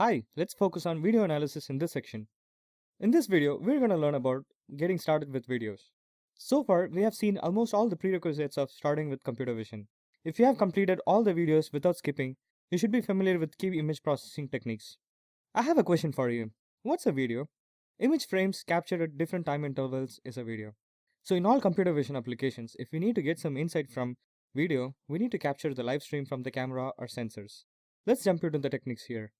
Hi, let's focus on video analysis in this section. In this video, we're going to learn about getting started with videos. So far, we have seen almost all the prerequisites of starting with computer vision. If you have completed all the videos without skipping, you should be familiar with key image processing techniques. I have a question for you. What's a video? Image frames captured at different time intervals is a video. So in all computer vision applications, if we need to get some insight from video, we need to capture the live stream from the camera or sensors. Let's jump into the techniques here.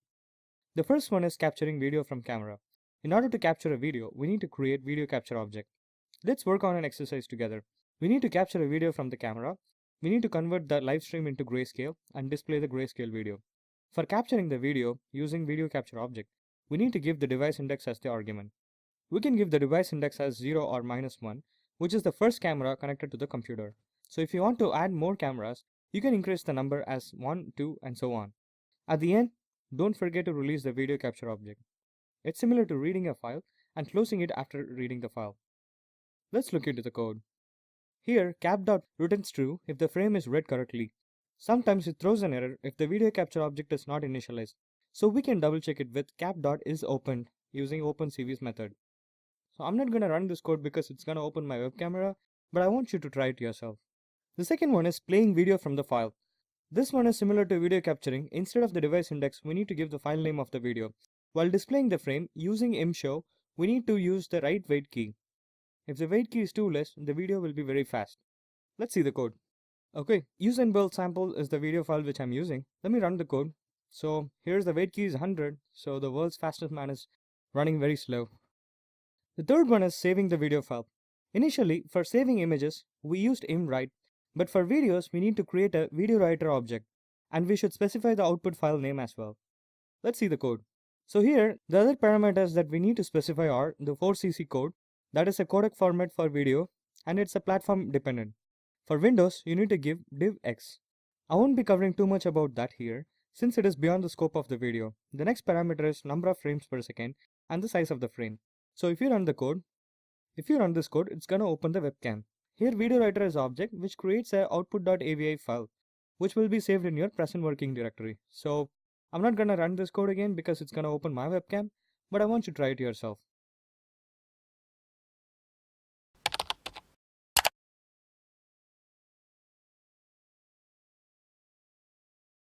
The first one is capturing video from camera. In order to capture a video, we need to create video capture object. Let's work on an exercise together. We need to capture a video from the camera. We need to convert the live stream into grayscale and display the grayscale video. For capturing the video using video capture object, we need to give the device index as the argument. We can give the device index as 0 or -1, which is the first camera connected to the computer. So if you want to add more cameras, you can increase the number as 1, 2, and so on. At the end, don't forget to release the video capture object. It's similar to reading a file and closing it after reading the file. Let's look into the code. Here, cap.dot returns true if the frame is read correctly. Sometimes it throws an error if the video capture object is not initialized, so we can double check it with cap.isOpened using OpenCV's method. So I'm not going to run this code because it's going to open my web camera, but I want you to try it yourself. The second one is playing video from the file. This one is similar to video capturing. Instead of the device index, we need to give the file name of the video. While displaying the frame, using imshow, we need to use the right wait key. If the wait key is too less, the video will be very fast. Let's see the code. Okay, use and build sample is the video file which I'm using. Let me run the code. So here's the wait key is 100, so the world's fastest man is running very slow. The third one is saving the video file. Initially, for saving images, we used imwrite. But for videos, we need to create a video writer object, and we should specify the output file name as well. Let's see the code. So here, the other parameters that we need to specify are the 4cc code, that is a codec format for video, and it's a platform dependent. For Windows, you need to give divx. I won't be covering too much about that here, since it is beyond the scope of the video. The next parameter is number of frames per second and the size of the frame. So if you run this code, it's gonna open the webcam. Here video writer is object which creates a output.avi file which will be saved in your present working directory. So I'm not gonna run this code again because it's gonna open my webcam, but I want you to try it yourself.